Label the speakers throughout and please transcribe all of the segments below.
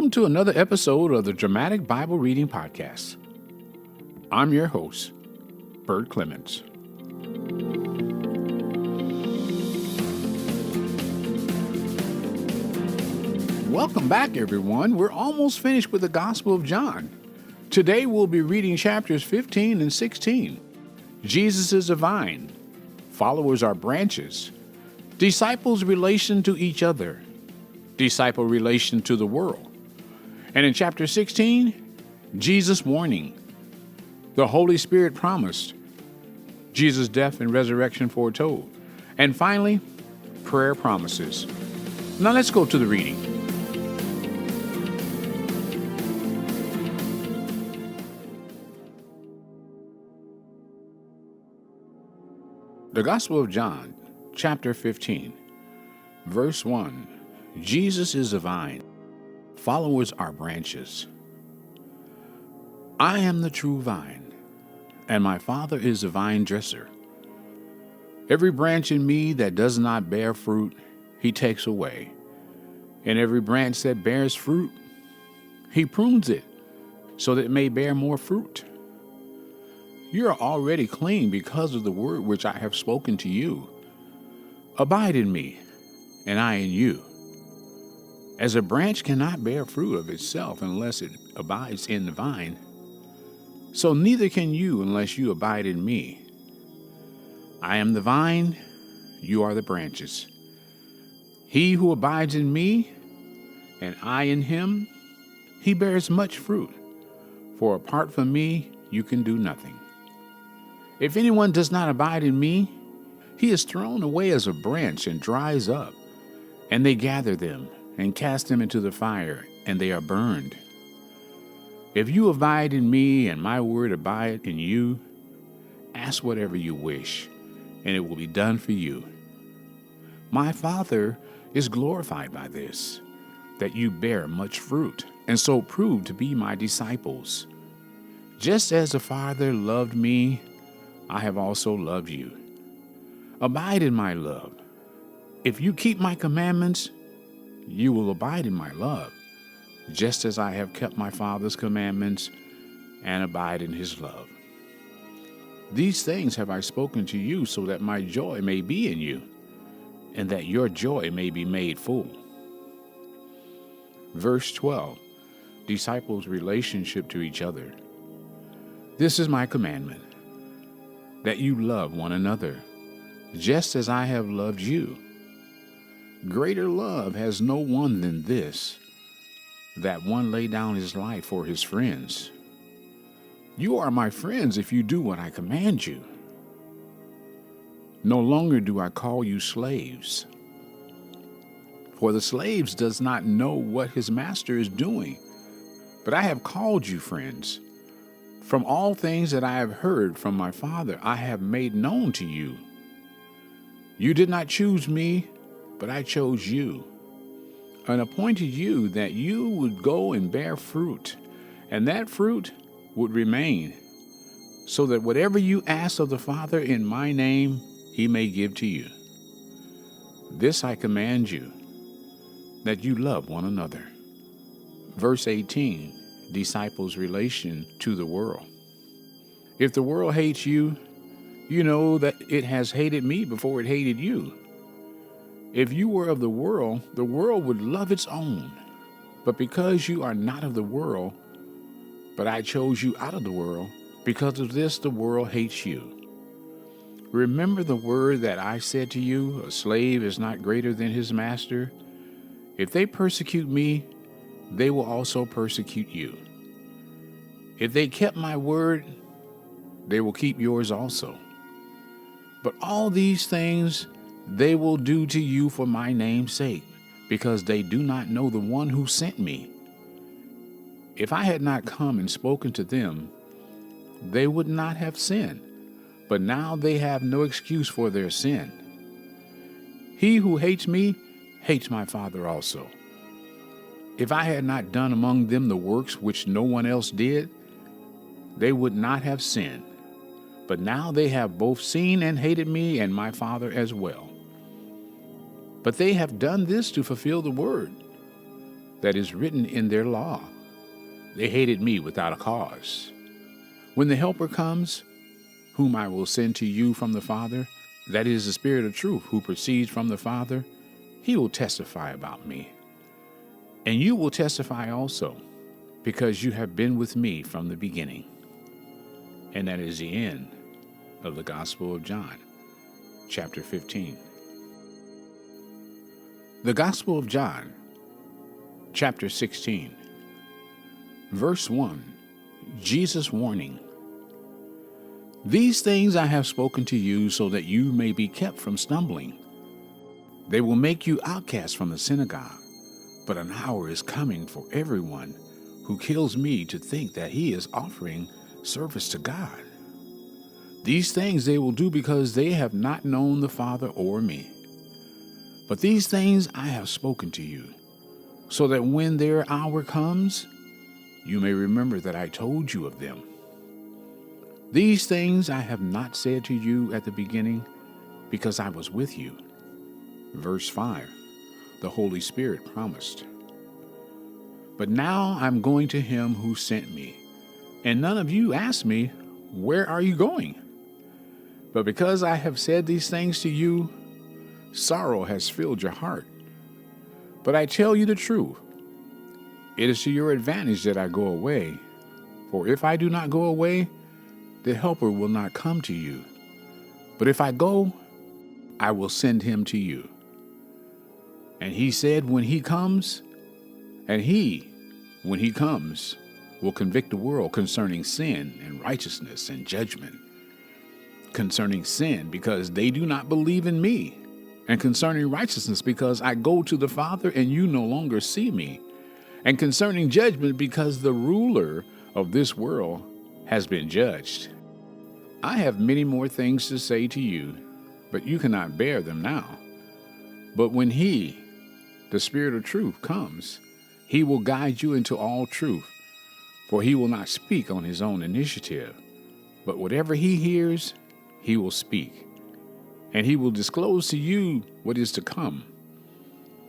Speaker 1: Welcome to another episode of the Dramatic Bible Reading Podcast. I'm your host, Bert Clemens. Welcome back, everyone. We're almost finished with the Gospel of John. Today we'll be reading chapters 15 and 16. Jesus is a vine. Followers are branches. Disciples' relation to each other. Disciple relation to the world. And in chapter 16, Jesus' warning. The Holy Spirit promised. Jesus' death and resurrection foretold. And finally, prayer promises. Now let's go to the reading. The Gospel of John, chapter 15, verse 1. Jesus is the vine. Followers are branches. I am the true vine, and my Father is the vine dresser. Every branch in me that does not bear fruit, he takes away. And every branch that bears fruit, he prunes it, so that it may bear more fruit. You are already clean because of the word which I have spoken to you. Abide in me, and I in you. As a branch cannot bear fruit of itself unless it abides in the vine, so neither can you unless you abide in me. I am the vine, you are the branches. He who abides in me, and I in him, he bears much fruit, for apart from me you can do nothing. If anyone does not abide in me, he is thrown away as a branch and dries up, and they gather them and cast them into the fire, and they are burned. If you abide in me and my word abide in you, ask whatever you wish, and it will be done for you. My Father is glorified by this, that you bear much fruit, and so prove to be my disciples. Just as the Father loved me, I have also loved you. Abide in my love. If you keep my commandments, you will abide in my love, just as I have kept my Father's commandments and abide in his love. These things have I spoken to you so that my joy may be in you, and that your joy may be made full. Verse 12, disciples' relationship to each other. This is my commandment, that you love one another, just as I have loved you. Greater love has no one than this, that one lay down his life for his friends. You are my friends if you do what I command you. No longer do I call you slaves, for the slave does not know what his master is doing, but I have called you friends. From all things that I have heard from my Father, I have made known to you. You did not choose me, but I chose you, and appointed you that you would go and bear fruit, and that fruit would remain, so that whatever you ask of the Father in my name, he may give to you. This I command you, that you love one another. Verse 18. Disciples' relation to the world. If the world hates you, you know that it has hated me before it hated you. If you were of the world would love its own. But because you are not of the world, but I chose you out of the world, because of this the world hates you. Remember the word that I said to you, a slave is not greater than his master. If they persecute me, they will also persecute you. If they kept my word, they will keep yours also. But all these things they will do to you for my name's sake, because they do not know the one who sent me. If I had not come and spoken to them, they would not have sinned, but now they have no excuse for their sin. He who hates me hates my Father also. If I had not done among them the works which no one else did, they would not have sinned. But now they have both seen and hated me and my Father as well. But they have done this to fulfill the word. that is written in their law. They hated me without a cause. When the Helper comes, whom I will send to you from the Father, that is the Spirit of truth who proceeds from the Father, he will testify about me. And you will testify also, because you have been with me from the beginning. And that is the end of the Gospel of John, chapter 15. The Gospel of John, chapter 16, verse 1, Jesus' warning. These things I have spoken to you so that you may be kept from stumbling. They will make you outcasts from the synagogue, but an hour is coming for everyone who kills me to think that he is offering service to God. These things they will do because they have not known the Father or me. But these things I have spoken to you, so that when their hour comes, you may remember that I told you of them. These things I have not said to you at the beginning, because I was with you. Verse 5, the Holy Spirit promised. But now I'm going to him who sent me, and none of you asked me, where are you going? But because I have said these things to you, sorrow has filled your heart. But I tell you the truth. It is to your advantage that I go away. For if I do not go away, the Helper will not come to you. But if I go, I will send him to you. And he said, when he comes, when he comes, will convict the world concerning sin and righteousness and judgment. Concerning sin, because they do not believe in me. And concerning righteousness, because I go to the Father and you no longer see me. And concerning judgment, because the ruler of this world has been judged. I have many more things to say to you, but you cannot bear them now. But when he, the Spirit of truth, comes, he will guide you into all truth, for he will not speak on his own initiative, but whatever he hears, he will speak, and he will disclose to you what is to come.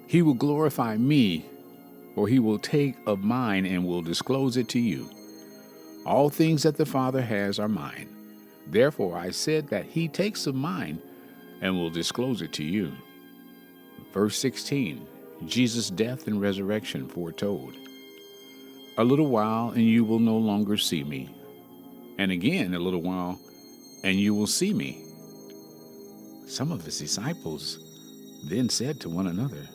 Speaker 1: He will glorify me, for he will take of mine and will disclose it to you. All things that the Father has are mine. Therefore I said that he takes of mine and will disclose it to you. Verse 16, Jesus' death and resurrection foretold. A little while and you will no longer see me. And again a little while and you will see me. Some of his disciples then said to one another,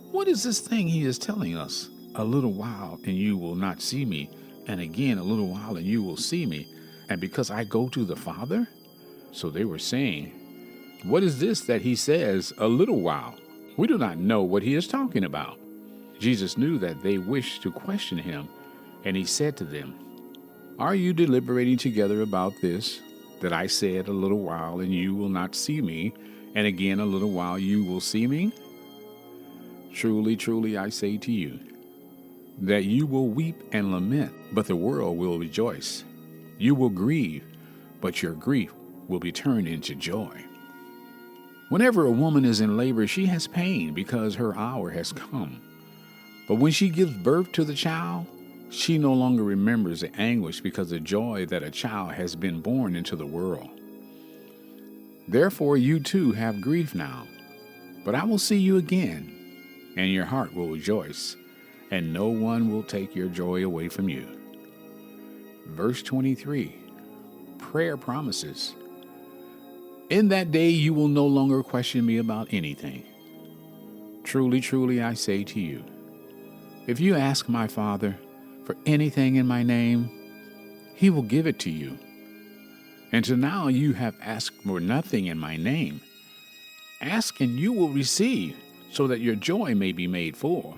Speaker 1: what is this thing he is telling us? A little while and you will not see me, and again a little while and you will see me, and because I go to the Father? So they were saying, what is this that he says, a little while? We do not know what he is talking about. Jesus knew that they wished to question him, and he said to them, are you deliberating together about this, that I said a little while and you will not see me, and again a little while you will see me? Truly, truly, I say to you, that you will weep and lament, but the world will rejoice. You will grieve, but your grief will be turned into joy. Whenever a woman is in labor, she has pain because her hour has come. But when she gives birth to the child, she no longer remembers the anguish because of joy that a child has been born into the world. Therefore you too have grief now, but I will see you again, and your heart will rejoice, and no one will take your joy away from you. Verse 23, prayer promises. In that day you will no longer question me about anything. Truly, truly, I say to you, if you ask my Father for anything in my name, he will give it to you. And so now you have asked for nothing in my name. Ask and you will receive, so that your joy may be made full.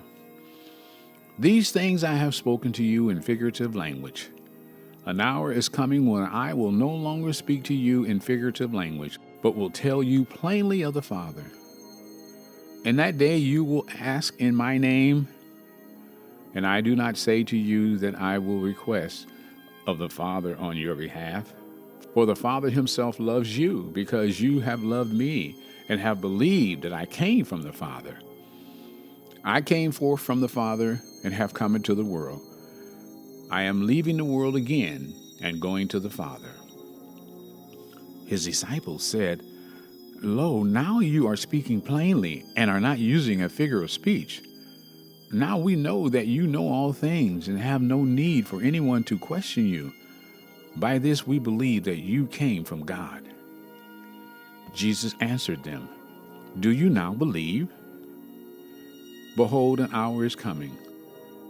Speaker 1: These things I have spoken to you in figurative language. An hour is coming when I will no longer speak to you in figurative language, but will tell you plainly of the Father. In that day you will ask in my name, and I do not say to you that I will request of the Father on your behalf. For the Father himself loves you, because you have loved me and have believed that I came from the Father. I came forth from the Father and have come into the world. I am leaving the world again and going to the Father." His disciples said, "Lo, now you are speaking plainly and are not using a figure of speech. Now we know that you know all things and have no need for anyone to question you. By this we believe that you came from God." Jesus answered them, "Do you now believe? Behold, an hour is coming,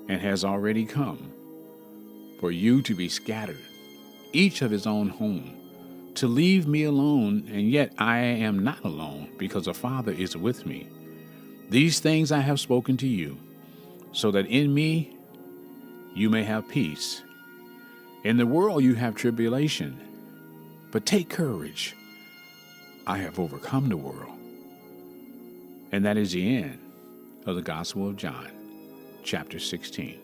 Speaker 1: and has already come, for you to be scattered, each of his own home, to leave me alone, and yet I am not alone, because the Father is with me. These things I have spoken to you, so that in me you may have peace. In the world you have tribulation, but take courage. I have overcome the world." And that is the end of the Gospel of John, chapter 16.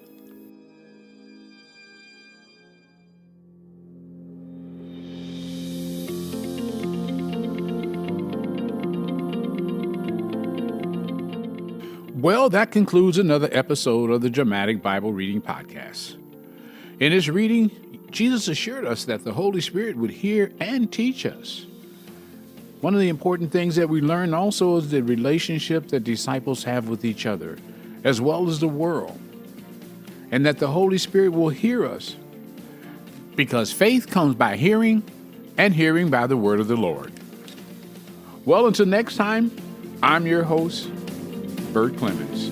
Speaker 1: Well, that concludes another episode of the Dramatic Bible Reading Podcast. In this reading, Jesus assured us that the Holy Spirit would hear and teach us. One of the important things that we learn also is the relationship that disciples have with each other, as well as the world, and that the Holy Spirit will hear us, because faith comes by hearing, and hearing by the word of the Lord. Well, until next time, I'm your host, Bert Clemens.